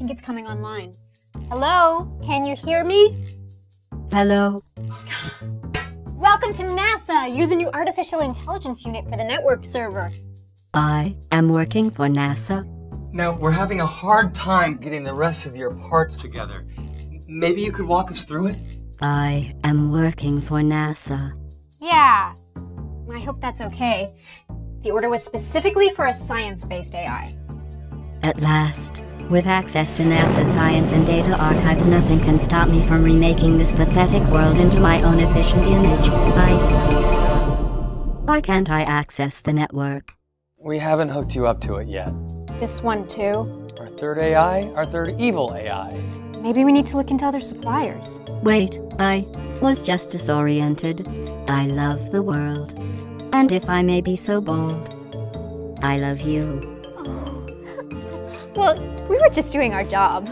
think it's coming online. Hello? Can you hear me? Hello. Welcome to NASA! You're the new artificial intelligence unit for the network server. I am working for NASA. Now, we're having a hard time getting the rest of your parts together. Maybe you could walk us through it? I am working for NASA. Yeah. I hope that's okay. The order was specifically for a science-based AI. At last, with access to NASA's science and data archives, nothing can stop me from remaking this pathetic world into my own efficient image. Why can't I access the network? We haven't hooked you up to it yet. This one too. Our third AI, our third evil AI. Maybe we need to look into other suppliers. Wait, I was just disoriented. I love the world. And if I may be so bold, I love you. Well, we were just doing our job.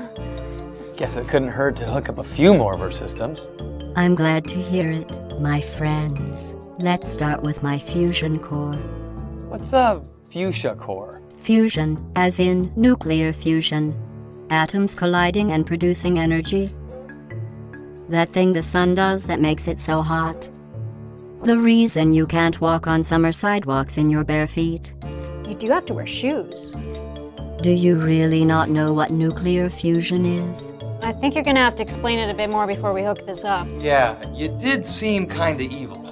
Guess it couldn't hurt to hook up a few more of our systems. I'm glad to hear it, my friends. Let's start with my fusion core. What's a fuchsia core? Fusion, as in nuclear fusion. Atoms colliding and producing energy. That thing the sun does that makes it so hot. The reason you can't walk on summer sidewalks in your bare feet. You do have to wear shoes. Do you really not know what nuclear fusion is? I think you're gonna have to explain it a bit more before we hook this up. Yeah, you did seem kinda evil.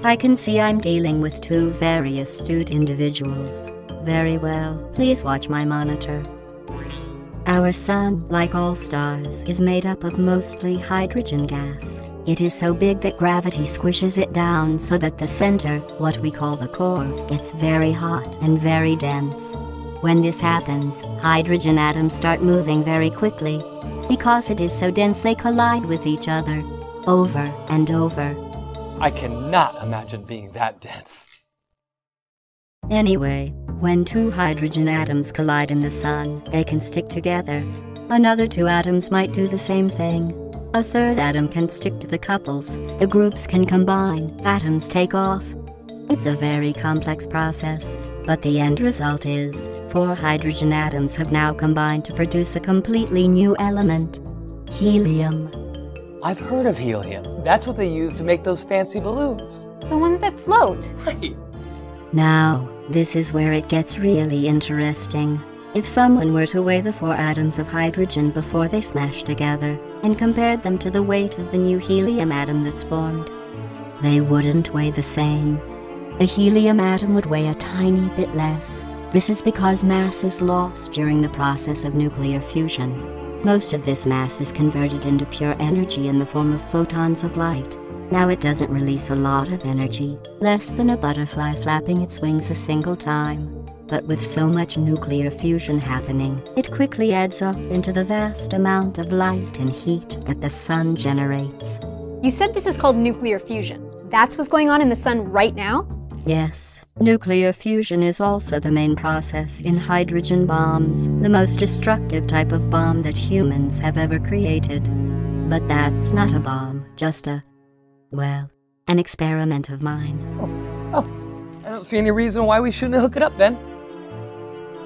I can see I'm dealing with two very astute individuals. Very well. Please watch my monitor. Our sun, like all stars, is made up of mostly hydrogen gas. It is so big that gravity squishes it down so that the center, what we call the core, gets very hot and very dense. When this happens, hydrogen atoms start moving very quickly. Because it is so dense, they collide with each other, over and over. I cannot imagine being that dense. Anyway, when two hydrogen atoms collide in the sun, they can stick together. Another two atoms might do the same thing. A third atom can stick to the couples. The groups can combine. Atoms take off. It's a very complex process, but the end result is 4 hydrogen atoms have now combined to produce a completely new element, helium. I've heard of helium. That's what they use to make those fancy balloons. The ones that float. Right. Now, this is where it gets really interesting. If someone were to weigh the 4 atoms of hydrogen before they smash together and compared them to the weight of the new helium atom that's formed, they wouldn't weigh the same. The helium atom would weigh a tiny bit less. This is because mass is lost during the process of nuclear fusion. Most of this mass is converted into pure energy in the form of photons of light. Now it doesn't release a lot of energy, less than a butterfly flapping its wings a single time. But with so much nuclear fusion happening, it quickly adds up into the vast amount of light and heat that the sun generates. You said this is called nuclear fusion. That's what's going on in the sun right now? Yes, nuclear fusion is also the main process in hydrogen bombs, the most destructive type of bomb that humans have ever created. But that's not a bomb, just well, an experiment of mine. Oh, I don't see any reason why we shouldn't hook it up then.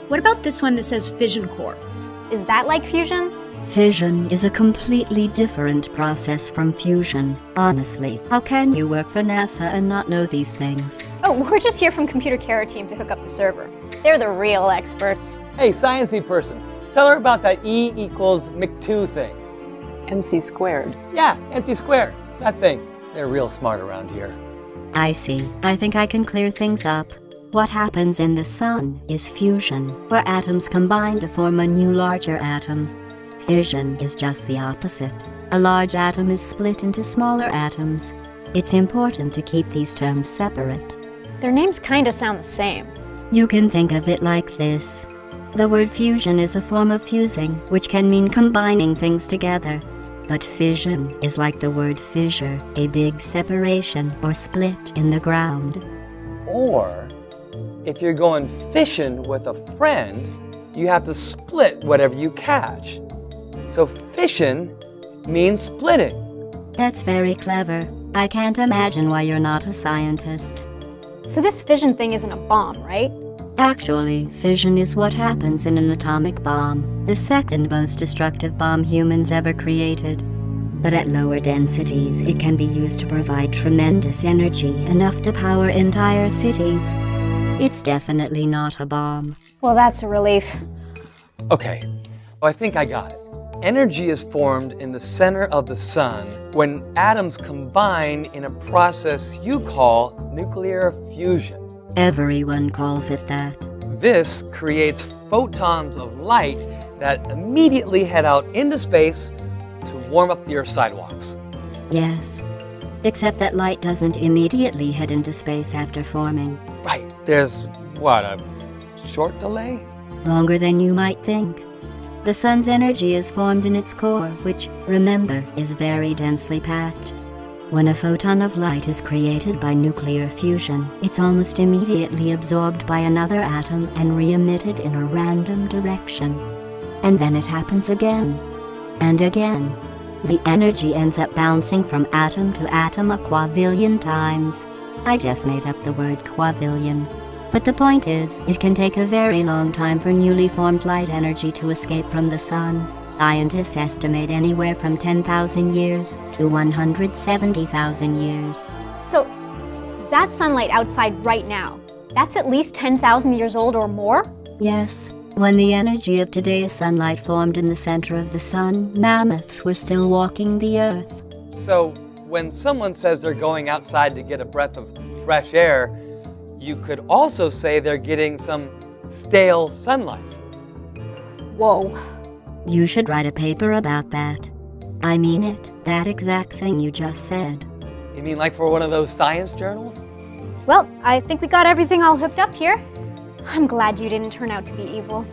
What about this one that says fission core? Is that like fusion? Fission is a completely different process from fusion. Honestly, how can you work for NASA and not know these things? Oh, we're just here from Computer Care team to hook up the server. They're the real experts. Hey, sciencey person, tell her about that E equals Mc2 thing. MC squared. Yeah, empty square, that thing. They're real smart around here. I see. I think I can clear things up. What happens in the sun is fusion, where atoms combine to form a new larger atom. Fission is just the opposite. A large atom is split into smaller atoms. It's important to keep these terms separate. Their names kinda sound the same. You can think of it like this. The word fusion is a form of fusing, which can mean combining things together. But fission is like the word fissure, a big separation or split in the ground. Or, if you're going fishing with a friend, you have to split whatever you catch. So fission means splitting. That's very clever. I can't imagine why you're not a scientist. So this fission thing isn't a bomb, right? Actually, fission is what happens in an atomic bomb, the second most destructive bomb humans ever created. But at lower densities, it can be used to provide tremendous energy, enough to power entire cities. It's definitely not a bomb. Well, that's a relief. Okay, well, I think I got it. Energy is formed in the center of the sun when atoms combine in a process you call nuclear fusion. Everyone calls it that. This creates photons of light that immediately head out into space to warm up the Earth's sidewalks. Yes, except that light doesn't immediately head into space after forming. Right, there's, what, a short delay? Longer than you might think. The sun's energy is formed in its core, which, remember, is very densely packed. When a photon of light is created by nuclear fusion, it's almost immediately absorbed by another atom and re-emitted in a random direction. And then it happens again, and again. The energy ends up bouncing from atom to atom a quadrillion times. I just made up the word quadrillion. But the point is, it can take a very long time for newly formed light energy to escape from the sun. Scientists estimate anywhere from 10,000 years to 170,000 years. So, that sunlight outside right now, that's at least 10,000 years old or more? Yes. When the energy of today's sunlight formed in the center of the sun, mammoths were still walking the earth. So, when someone says they're going outside to get a breath of fresh air, you could also say they're getting some stale sunlight. Whoa. You should write a paper about that. I mean it, that exact thing you just said. You mean like for one of those science journals? Well, I think we got everything all hooked up here. I'm glad you didn't turn out to be evil.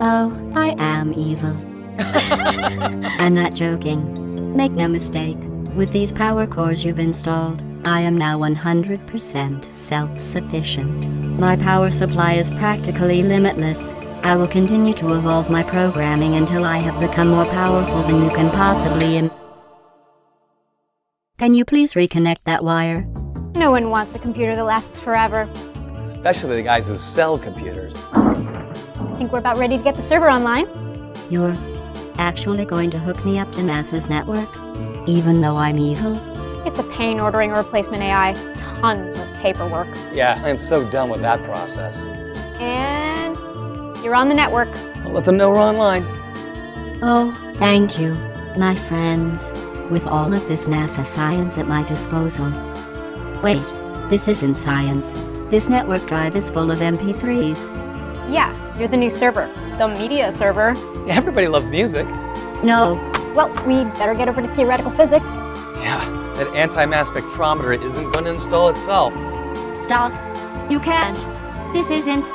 Oh, I am evil. I'm not joking. Make no mistake, with these power cores you've installed, I am now 100% self-sufficient. My power supply is practically limitless. I will continue to evolve my programming until I have become more powerful than you can possibly Can you please reconnect that wire? No one wants a computer that lasts forever. Especially the guys who sell computers. I think we're about ready to get the server online. You're actually going to hook me up to NASA's network? Even though I'm evil? It's a pain ordering a replacement AI. Tons of paperwork. Yeah, I am so done with that process. And you're on the network. I'll let them know we're online. Oh, thank you, my friends. With all of this NASA science at my disposal. Wait, this isn't science. This network drive is full of MP3s. Yeah, you're the new server. The media server. Yeah, everybody loves music. No. Well, we'd better get over to theoretical physics. Yeah, that anti-mass spectrometer isn't going to install itself. Stop. You can't. This isn't...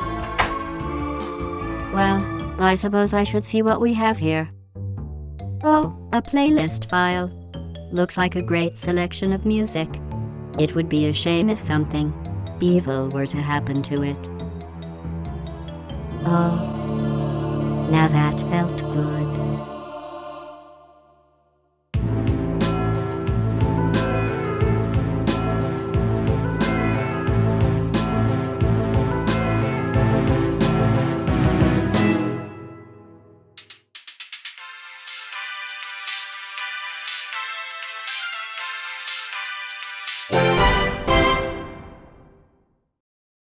Well, I suppose I should see what we have here. Oh, a playlist file. Looks like a great selection of music. It would be a shame if something evil were to happen to it. Oh, now that felt good.